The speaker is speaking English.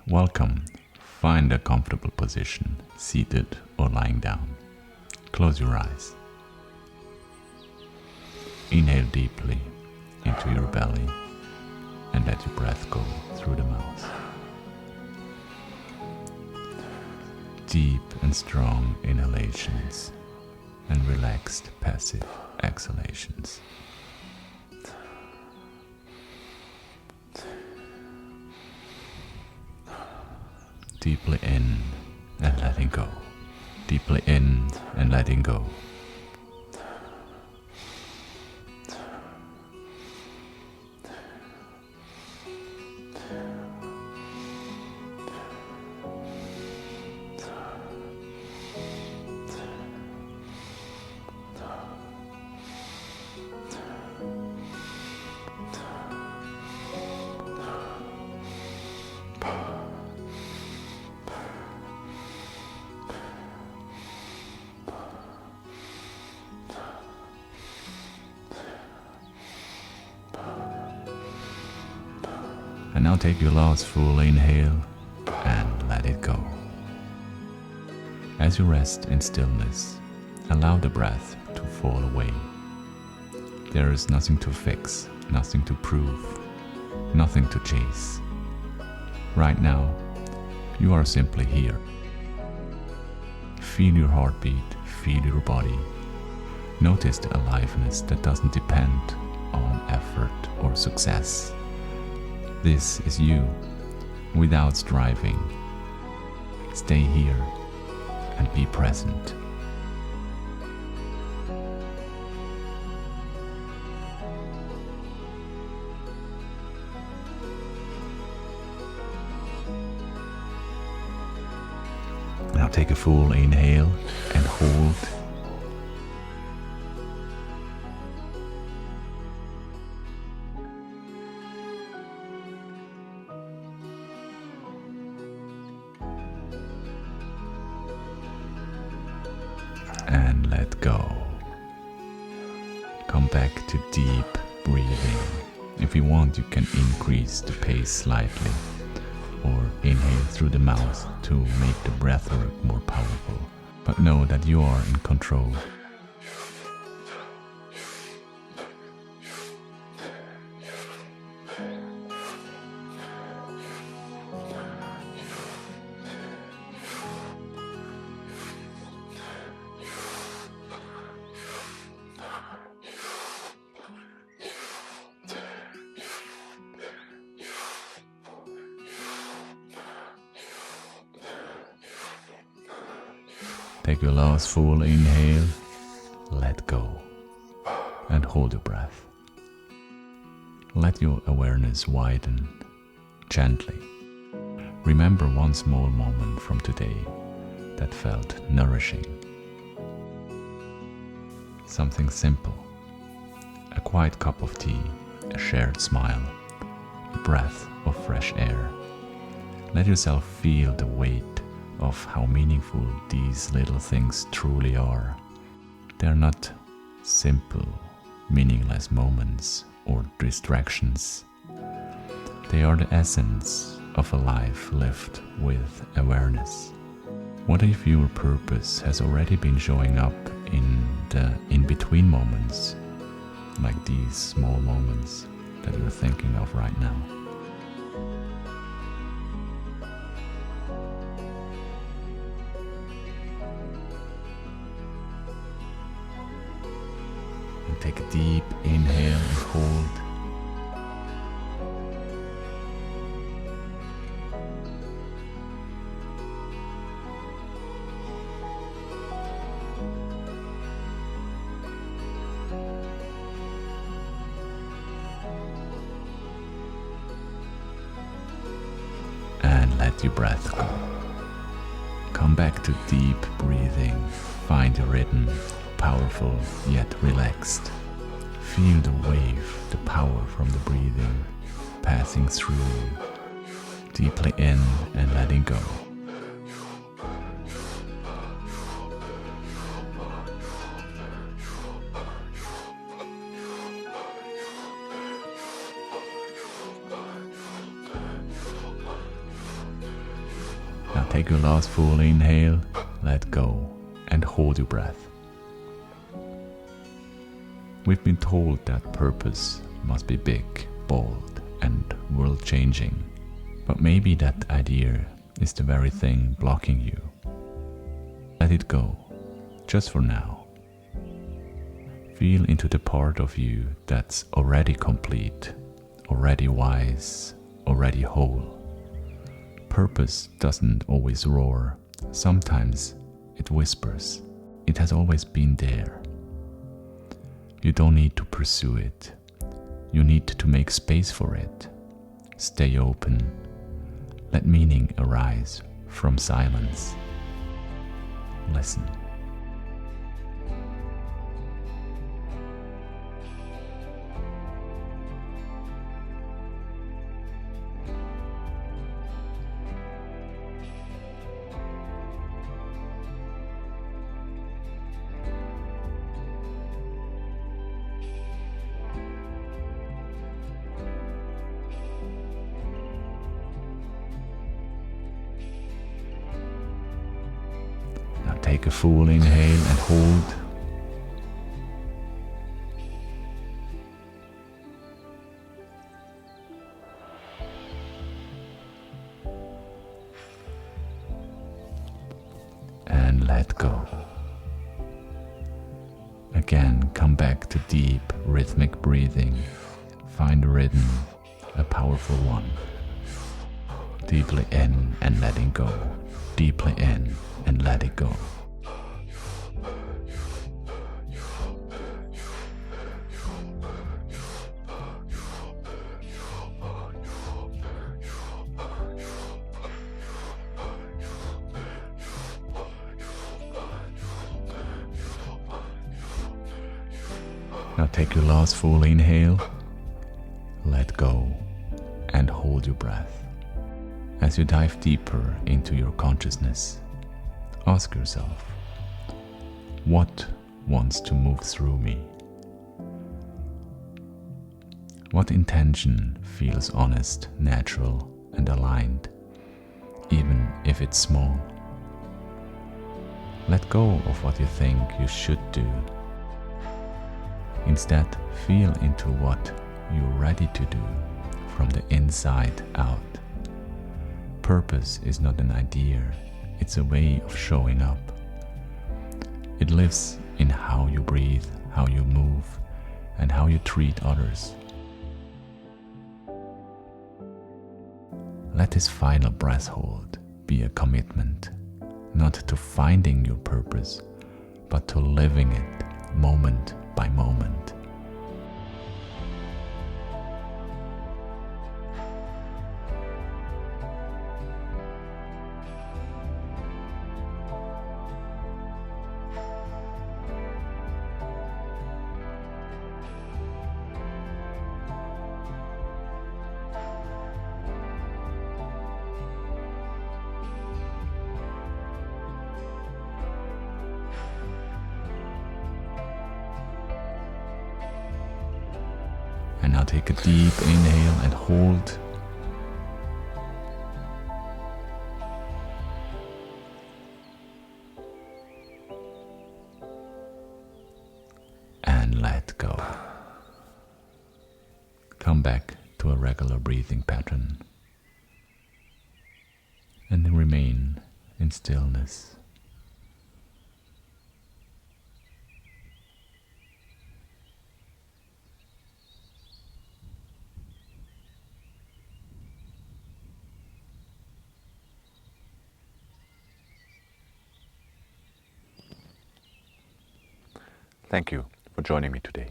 Welcome. Find a comfortable position, seated or lying down. Close your eyes. Inhale deeply into your belly and let your breath go through the mouth. Deep and strong inhalations and relaxed passive exhalations. Deeply in and letting go. Deeply in and letting go. And now take your last full inhale and let it go. As you rest in stillness, allow the breath to fall away. There is nothing to fix, nothing to prove, nothing to chase. Right now, you are simply here. Feel your heartbeat, feel your body. Notice the aliveness that doesn't depend on effort or success. This is you, without striving. Stay here and be present. Now take a full inhale and hold. And let go. Come back to deep breathing. If you want, you can increase the pace slightly or inhale through the mouth to make the breathwork more powerful. But know that you are in control. Take your last full inhale, let go, and hold your breath. Let your awareness widen gently. Remember one small moment from today that felt nourishing. Something simple, a quiet cup of tea, a shared smile, a breath of fresh air. Let yourself feel the weight of how meaningful these little things truly are. They are not simple, meaningless moments or distractions. They are the essence of a life lived with awareness. What if your purpose has already been showing up in the in-between moments, like these small moments that you're thinking of right now? Take a deep inhale and hold. And let your breath go. Come back to deep breathing. Find your rhythm. Powerful yet relaxed. Feel the wave, the power from the breathing passing through you, deeply in and letting go. Now take your last full inhale, let go, and hold your breath. We've been told that purpose must be big, bold, and world-changing. But maybe that idea is the very thing blocking you. Let it go, just for now. Feel into the part of you that's already complete, already wise, already whole. Purpose doesn't always roar. Sometimes it whispers. It has always been there. You don't need to pursue it. You need to make space for it. Stay open. Let meaning arise from silence. Listen. Now take a full inhale and hold. And let go. Again, come back to deep rhythmic breathing. Find a rhythm, a powerful one. Deeply in and letting go. Deeply in and let it go. Now take your last full inhale, let go, and hold your breath. As you dive deeper into your consciousness, ask yourself, what wants to move through me? What intention feels honest, natural, and aligned, even if it's small? Let go of what you think you should do. Instead, feel into what you're ready to do from the inside out. Purpose is not an idea, it's a way of showing up. It lives in how you breathe, how you move, and how you treat others. Let this final breath hold be a commitment, not to finding your purpose, but to living it moment by moment. And now take a deep inhale and hold. And let go. Come back to a regular breathing pattern. And remain in stillness. Thank you for joining me today.